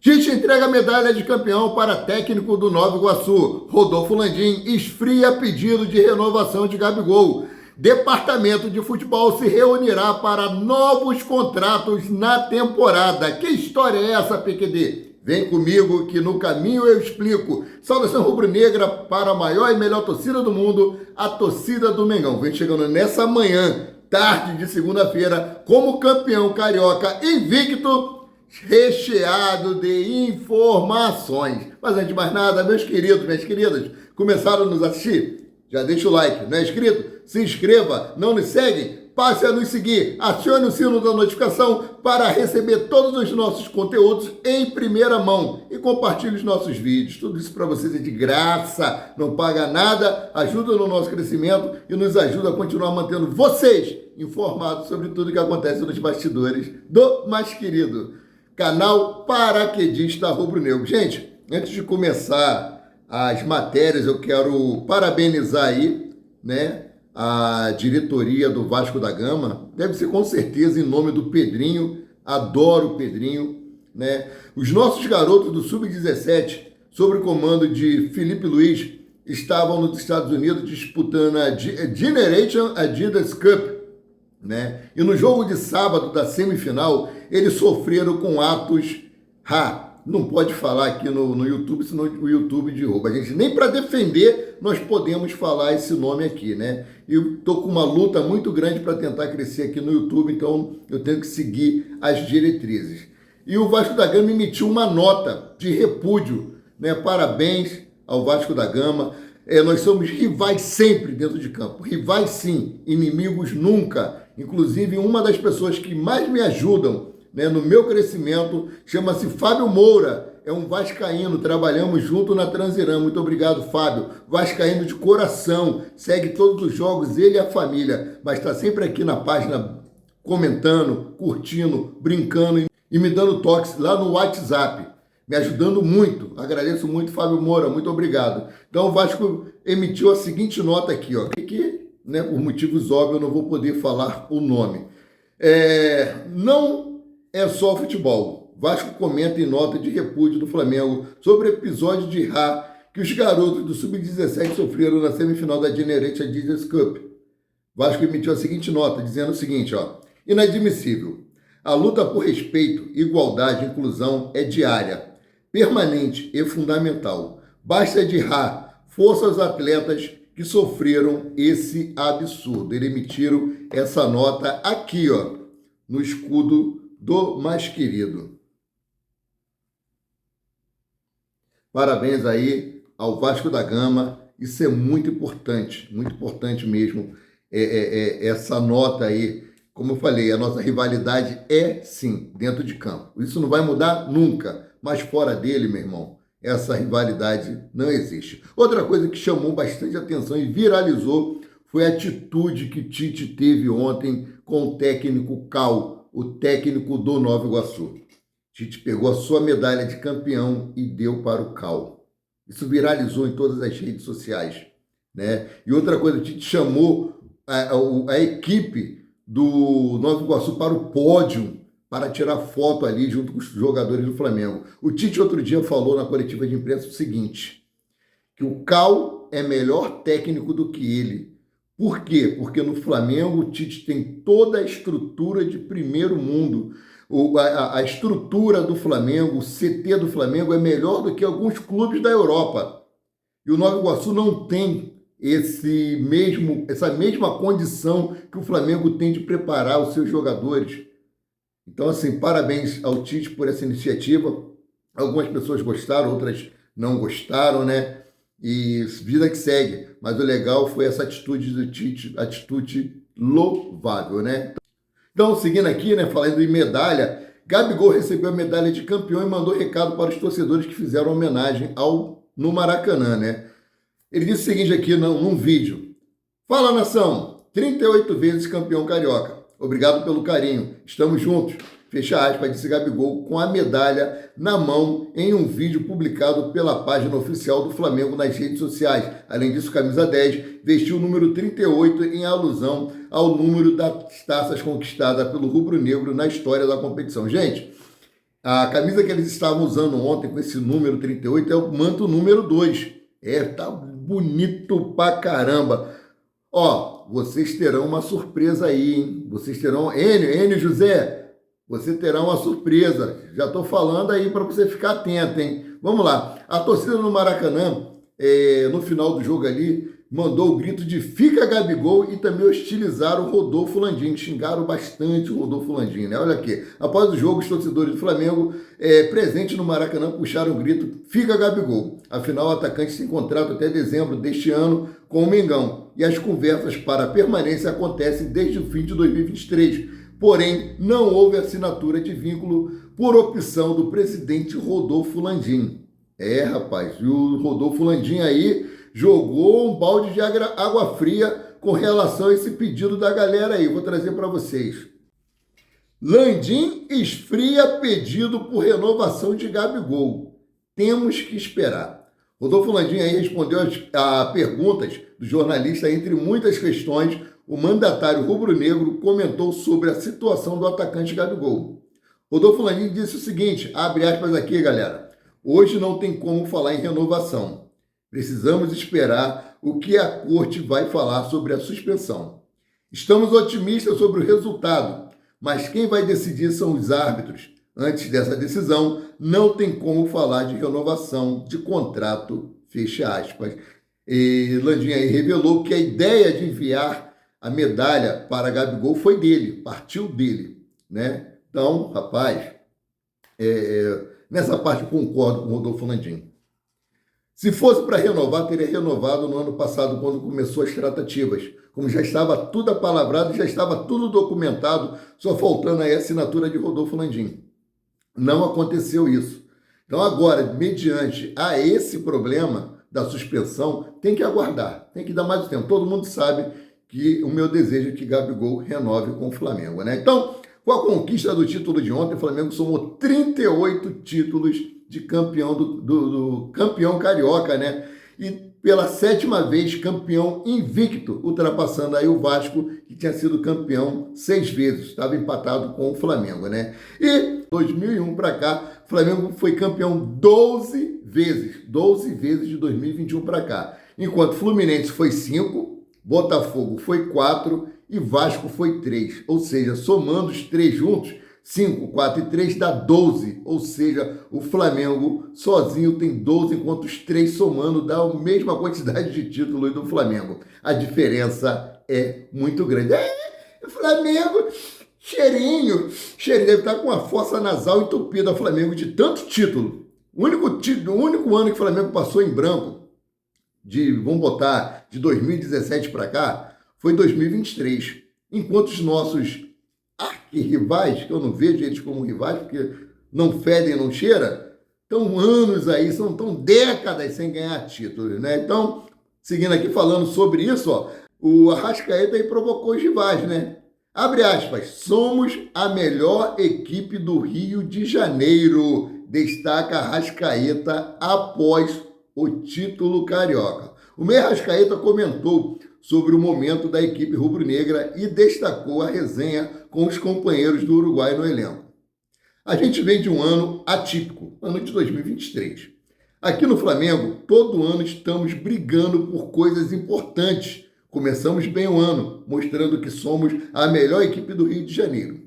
Tite entrega a medalha de campeão para técnico do Nova Iguaçu. Rodolfo Landim esfria pedido de renovação de Gabigol. Departamento de futebol se reunirá para novos contratos na temporada. Que história é essa, PQD? Vem comigo que no caminho eu explico. Saudação rubro-negra para a maior e melhor torcida do mundo, a torcida do Mengão. Vem chegando nessa manhã, tarde de segunda-feira, como campeão carioca invicto, recheado de informações. Mas antes de mais nada, meus queridos, minhas queridas, começaram a nos assistir? Já deixa o like, não é inscrito? Se inscreva, não nos segue? Passe a nos seguir, acione o sino da notificação para receber todos os nossos conteúdos em primeira mão e compartilhe os nossos vídeos. Tudo isso para vocês é de graça, não paga nada, ajuda no nosso crescimento e nos ajuda a continuar mantendo vocês informados sobre tudo que acontece nos bastidores do mais querido canal Paraquedista Rubro-Negro. Gente, antes de começar as matérias, eu quero parabenizar aí, né, a diretoria do Vasco da Gama. Deve ser com certeza em nome do Pedrinho, adoro o Pedrinho, né? Os nossos garotos do Sub-17, sob o comando de Felipe Luiz, estavam nos Estados Unidos disputando a Generation Adidas Cup, né? E no jogo de sábado da semifinal, eles sofreram com atos não pode falar aqui no YouTube, senão o YouTube derruba a gente. Nem para defender nós podemos falar esse nome aqui, né? Eu estou com uma luta muito grande para tentar crescer aqui no YouTube, então eu tenho que seguir as diretrizes. E o Vasco da Gama emitiu uma nota de repúdio, né? Parabéns ao Vasco da Gama. Nós somos rivais sempre dentro de campo. Rivais sim, inimigos nunca. Inclusive, uma das pessoas que mais me ajudam, né, no meu crescimento, chama-se Fábio Moura, é um vascaíno, trabalhamos junto na Transirã. Muito obrigado, Fábio. Vascaíno de coração, segue todos os jogos, ele e a família, mas está sempre aqui na página comentando, curtindo, brincando e me dando toques lá no WhatsApp, me ajudando muito. Agradeço muito, Fábio Moura, muito obrigado. Então o Vasco emitiu a seguinte nota aqui, ó, que né, por motivos óbvios eu não vou poder falar o nome. Não é só futebol. Vasco comenta em nota de repúdio do Flamengo sobre o episódio de que os garotos do Sub-17 sofreram na semifinal da Generation Adidas Cup. Vasco emitiu a seguinte nota, dizendo o seguinte, ó: inadmissível. A luta por respeito, igualdade e inclusão é diária, permanente e fundamental. Basta de força aos atletas que sofreram esse absurdo. Eles emitiram essa nota aqui, ó, no escudo do mais querido. Parabéns aí ao Vasco da Gama. Isso é muito importante mesmo. Essa nota aí, como eu falei, a nossa rivalidade é sim dentro de campo. Isso não vai mudar nunca, mas fora dele, meu irmão, essa rivalidade não existe. Outra coisa que chamou bastante atenção e viralizou foi a atitude que Tite teve ontem com o técnico Cal, o técnico do Nova Iguaçu. Tite pegou a sua medalha de campeão e deu para o Cal. Isso viralizou em todas as redes sociais, né? E outra coisa, Tite chamou a equipe do Nova Iguaçu para o pódio, para tirar foto ali junto com os jogadores do Flamengo. O Tite outro dia falou na coletiva de imprensa o seguinte, que o Cal é melhor técnico do que ele. Por quê? Porque no Flamengo o Tite tem toda a estrutura de primeiro mundo. A estrutura do Flamengo, o CT do Flamengo é melhor do que alguns clubes da Europa. E o Nova Iguaçu não tem essa mesma condição que o Flamengo tem de preparar os seus jogadores. Então, assim, parabéns ao Tite por essa iniciativa. Algumas pessoas gostaram, outras não gostaram, né? E vida que segue. Mas o legal foi essa atitude do Tite, atitude louvável, né? Então, seguindo aqui, né, falando em medalha, Gabigol recebeu a medalha de campeão e mandou recado para os torcedores que fizeram homenagem no Maracanã, né? Ele disse o seguinte aqui num vídeo: fala, nação, 38 vezes campeão carioca. Obrigado pelo carinho. Estamos juntos. Fecha aspas, disse Gabigol com a medalha na mão em um vídeo publicado pela página oficial do Flamengo nas redes sociais. Além disso, camisa 10 vestiu o número 38 em alusão ao número das taças conquistadas pelo rubro-negro na história da competição. Gente, A camisa que eles estavam usando ontem com esse número 38 é o manto número 2. Tá bonito pra caramba. Ó, vocês terão uma surpresa aí, hein? Vocês terão... Enio José, você terá uma surpresa. Já tô falando aí para você ficar atento, hein? Vamos lá. A torcida no Maracanã, no final do jogo ali, mandou o grito de "Fica Gabigol" e também hostilizaram o Rodolfo Landim, xingaram bastante o Rodolfo Landim, né? Olha aqui, após o jogo, os torcedores do Flamengo presentes no Maracanã puxaram o grito "Fica Gabigol". Afinal, o atacante tem contrato até dezembro deste ano com o Mengão e as conversas para a permanência acontecem desde o fim de 2023. Porém, não houve assinatura de vínculo por opção do presidente Rodolfo Landim. Rapaz, e o Rodolfo Landim aí jogou um balde de água fria com relação a esse pedido da galera aí. Vou trazer para vocês. Landim esfria pedido por renovação de Gabigol. Temos que esperar. Rodolfo Landim aí respondeu a perguntas do jornalista. Entre muitas questões, o mandatário rubro-negro comentou sobre a situação do atacante Gabigol. Rodolfo Landim disse o seguinte, abre aspas aqui, galera: "Hoje não tem como falar em renovação. Precisamos esperar o que a corte vai falar sobre a suspensão. Estamos otimistas sobre o resultado, mas quem vai decidir são os árbitros. Antes dessa decisão, não tem como falar de renovação de contrato", fecha aspas. E Landim aí revelou que a ideia de enviar a medalha para Gabigol foi dele, partiu dele, né? Então, rapaz, nessa parte eu concordo com o Rodolfo Landim. Se fosse para renovar, teria renovado no ano passado, quando começou as tratativas. Como já estava tudo apalavrado, já estava tudo documentado, só faltando aí a assinatura de Rodolfo Landim. Não aconteceu isso. Então agora, mediante a esse problema da suspensão, tem que aguardar, tem que dar mais tempo. Todo mundo sabe que o meu desejo é que Gabigol renove com o Flamengo, né? Então, com a conquista do título de ontem, o Flamengo somou 38 títulos de campeão do campeão carioca, né? E pela 7ª vez campeão invicto, ultrapassando aí o Vasco, que tinha sido campeão 6 vezes, estava empatado com o Flamengo, né? E 2001 para cá, o Flamengo foi campeão 12 vezes de 2021 para cá. Enquanto Fluminense foi 5, Botafogo foi 4 e Vasco foi 3. Ou seja, somando os 3 juntos, 5, 4 e 3 dá 12, ou seja, o Flamengo sozinho tem 12, enquanto os 3 somando dá a mesma quantidade de títulos do Flamengo. A diferença é muito grande. Flamengo, cheirinho deve estar com uma fossa nasal entupida, Flamengo, de tanto título. O único ano que o Flamengo passou em branco, vamos botar, de 2017 para cá, foi 2023. Enquanto os nossos arquirrivais, que eu não vejo eles como rivais, porque não fedem, não cheira, estão anos aí, estão décadas sem ganhar títulos, né? Então, seguindo aqui falando sobre isso, ó, o Arrascaeta aí provocou os rivais, né? Abre aspas, "Somos a melhor equipe do Rio de Janeiro", destaca Arrascaeta após o título carioca. O meia Arrascaeta comentou sobre o momento da equipe rubro-negra e destacou a resenha com os companheiros do Uruguai no elenco. "A gente vem de um ano atípico, ano de 2023. Aqui no Flamengo, todo ano estamos brigando por coisas importantes. Começamos bem o ano, mostrando que somos a melhor equipe do Rio de Janeiro.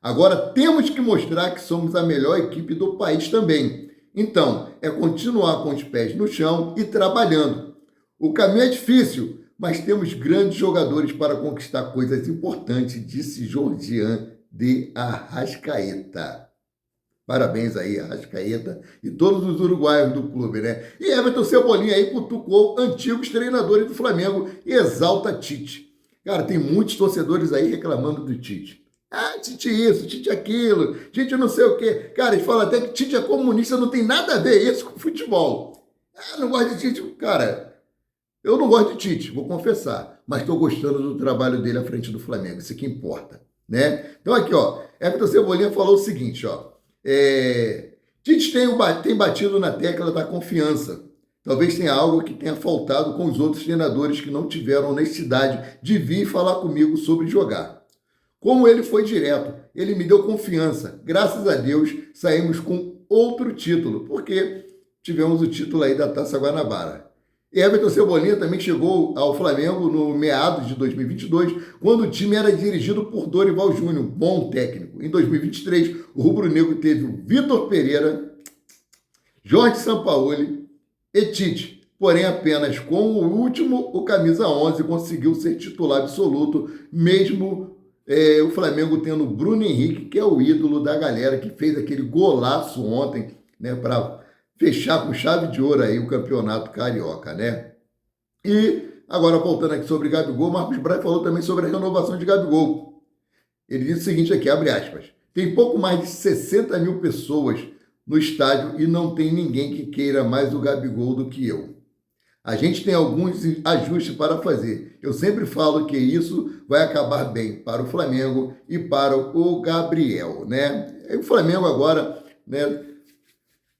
Agora temos que mostrar que somos a melhor equipe do país também. Então, é continuar com os pés no chão e trabalhando. O caminho é difícil, mas temos grandes jogadores para conquistar coisas importantes", disse Jordian de Arrascaeta. Parabéns aí, Arrascaeta e todos os uruguaios do clube, né? E Everton Cebolinha aí cutucou antigos treinadores do Flamengo e exalta Tite. Cara, tem muitos torcedores aí reclamando do Tite. Tite isso, Tite aquilo, Tite não sei o quê. Cara, eles falam até que Tite é comunista, não tem nada a ver isso com futebol. Não gosto de Tite. Cara, eu não gosto de Tite, vou confessar, mas estou gostando do trabalho dele à frente do Flamengo, isso que importa, né? Então aqui, ó, Everton Cebolinha falou o seguinte, ó, Tite tem batido na tecla da confiança. Talvez tenha algo que tenha faltado com os outros treinadores que não tiveram honestidade de vir falar comigo sobre jogar. Como ele foi direto, ele me deu confiança. Graças a Deus, saímos com outro título, porque tivemos o título aí da Taça Guanabara. Everton Cebolinha também chegou ao Flamengo no meados de 2022, quando o time era dirigido por Dorival Júnior, bom técnico. Em 2023, o rubro-negro teve o Vitor Pereira, Jorge Sampaoli e Tite. Porém, apenas com o último, o camisa 11 conseguiu ser titular absoluto, mesmo o Flamengo tendo o Bruno Henrique, que é o ídolo da galera, que fez aquele golaço ontem, né, para fechar com chave de ouro aí o campeonato carioca, né? E agora, voltando aqui sobre Gabigol, Marcos Braz falou também sobre a renovação de Gabigol. Ele disse o seguinte aqui, abre aspas, tem pouco mais de 60 mil pessoas no estádio e não tem ninguém que queira mais o Gabigol do que eu. A gente tem alguns ajustes para fazer. Eu sempre falo que isso vai acabar bem para o Flamengo e para o Gabriel, né? E o Flamengo agora, né,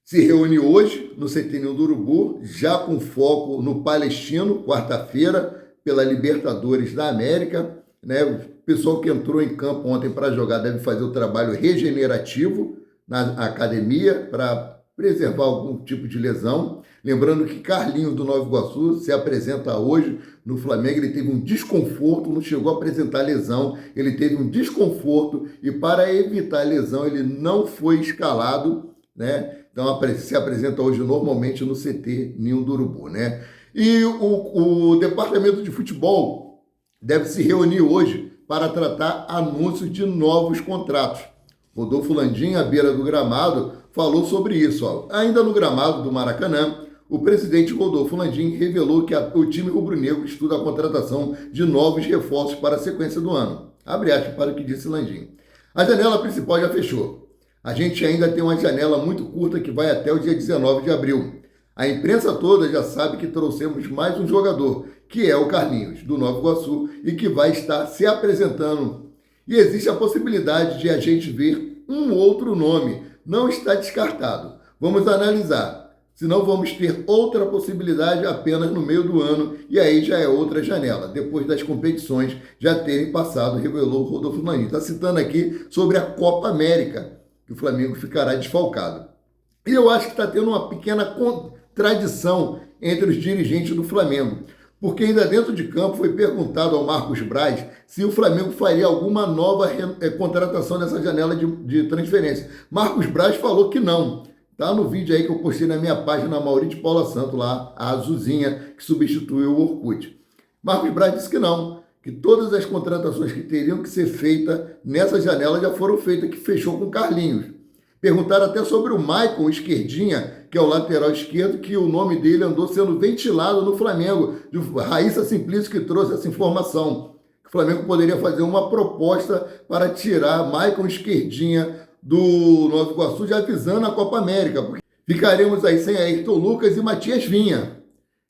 se reúne hoje no CT do Urubu, já com foco no Palestino, quarta-feira, pela Libertadores da América, né? O pessoal que entrou em campo ontem para jogar deve fazer o trabalho regenerativo na academia para preservar algum tipo de lesão. Lembrando que Carlinhos do Nova Iguaçu se apresenta hoje no Flamengo, ele teve um desconforto, não chegou a apresentar lesão, ele teve um desconforto e para evitar lesão ele não foi escalado, né? Então se apresenta hoje normalmente no CT Ninho do Urubu, né? E o departamento de futebol deve se reunir hoje para tratar anúncios de novos contratos. Rodolfo Landim, à beira do gramado, falou sobre isso. Ó. Ainda no gramado do Maracanã, o presidente Rodolfo Landim revelou que o time rubro-negro estuda a contratação de novos reforços para a sequência do ano. Abre aspas para o que disse Landim. A janela principal já fechou. A gente ainda tem uma janela muito curta que vai até o dia 19 de abril. A imprensa toda já sabe que trouxemos mais um jogador, que é o Carlinhos, do Nova Iguaçu, e que vai estar se apresentando. E existe a possibilidade de a gente ver um outro nome. Não está descartado. Vamos analisar. Senão vamos ter outra possibilidade apenas no meio do ano, e aí já é outra janela, depois das competições já terem passado, revelou o Rodolfo Landim. Está citando aqui sobre a Copa América, que o Flamengo ficará desfalcado. E eu acho que está tendo uma pequena contradição entre os dirigentes do Flamengo, porque ainda dentro de campo foi perguntado ao Marcos Braz se o Flamengo faria alguma nova contratação nessa janela de transferência. Marcos Braz falou que não. Tá no vídeo aí que eu postei na minha página Maurício Paula Santo, lá, a azulzinha que substituiu o Orkut. Marcos Braz disse que não, que todas as contratações que teriam que ser feitas nessa janela já foram feitas, que fechou com Carlinhos. Perguntaram até sobre o Maicon Esquerdinha, que é o lateral esquerdo, que o nome dele andou sendo ventilado no Flamengo. Raíssa Simplício que trouxe essa informação. Que o Flamengo poderia fazer uma proposta para tirar Maicon Esquerdinha do Nova Iguaçu, já avisando a Copa América. Porque ficaremos aí sem Ayrton Lucas e Matias Vinha.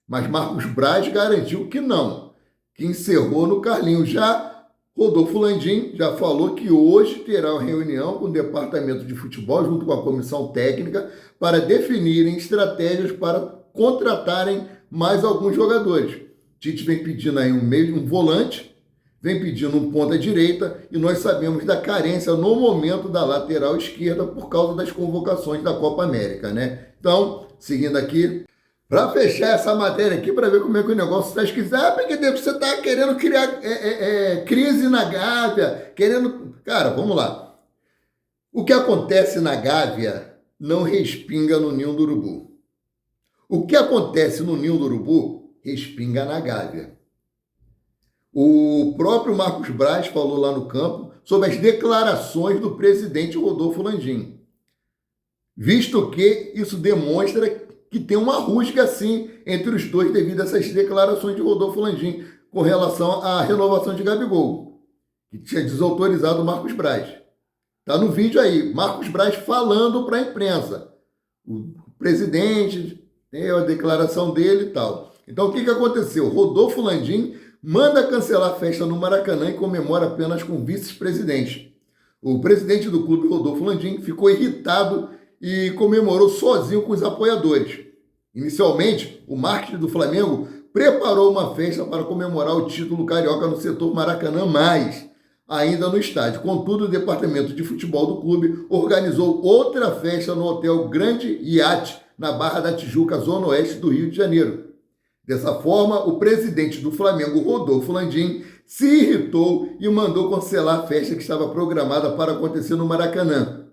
Mas Marcos Braz garantiu que não, que encerrou no Carlinhos. Já Rodolfo Landim já falou que hoje terá uma reunião com o departamento de futebol, junto com a comissão técnica, para definirem estratégias para contratarem mais alguns jogadores. Tite vem pedindo aí um volante, vem pedindo um ponta direita, e nós sabemos da carência no momento da lateral esquerda por causa das convocações da Copa América, né? Então, seguindo aqui, para fechar essa matéria aqui, para ver como é que o negócio está esquisito. Porque você está querendo criar crise na Gávea, querendo... Cara, vamos lá. O que acontece na Gávea não respinga no Ninho do Urubu. O que acontece no Ninho do Urubu respinga na Gávea. O próprio Marcos Braz falou lá no campo sobre as declarações do presidente Rodolfo Landim, visto que isso demonstra que tem uma rusga, assim, entre os dois devido a essas declarações de Rodolfo Landim com relação à renovação de Gabigol, que tinha desautorizado o Marcos Braz. Está no vídeo aí, Marcos Braz falando para a imprensa. O presidente tem a declaração dele e tal. Então, o que aconteceu? Rodolfo Landim manda cancelar a festa no Maracanã e comemora apenas com vice-presidente. O presidente do clube, Rodolfo Landim, ficou irritado e comemorou sozinho com os apoiadores. Inicialmente, o marketing do Flamengo preparou uma festa para comemorar o título carioca no setor Maracanã+. ainda no estádio. Contudo, o departamento de futebol do clube organizou outra festa no Hotel Grande Iate, na Barra da Tijuca, zona oeste do Rio de Janeiro. Dessa forma, o presidente do Flamengo, Rodolfo Landim, se irritou e mandou cancelar a festa que estava programada para acontecer no Maracanã.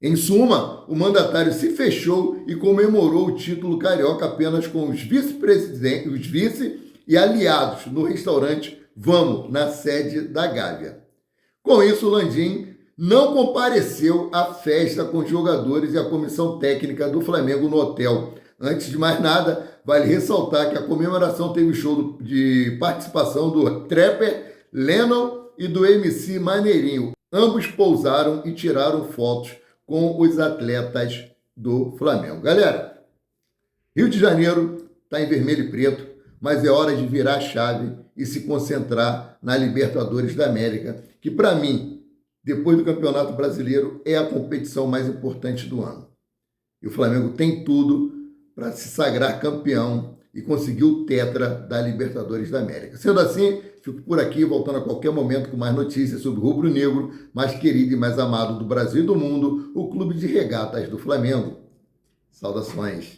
Em suma, o mandatário se fechou e comemorou o título carioca apenas com os vice-presidentes, os vice e aliados no restaurante Vamos, na sede da Gávea. Com isso, o Landim não compareceu à festa com os jogadores e a comissão técnica do Flamengo no hotel. Antes de mais nada, vale ressaltar que a comemoração teve show de participação do Trapper, Lennon e do MC Maneirinho. Ambos pousaram e tiraram fotos com os atletas do Flamengo. Galera, Rio de Janeiro está em vermelho e preto, mas é hora de virar a chave e se concentrar na Libertadores da América, que para mim, depois do Campeonato Brasileiro, é a competição mais importante do ano. E o Flamengo tem tudo para se sagrar campeão e conseguir o tetra da Libertadores da América. Sendo assim, fico por aqui, voltando a qualquer momento com mais notícias sobre o rubro-negro, mais querido e mais amado do Brasil e do mundo, o Clube de Regatas do Flamengo. Saudações!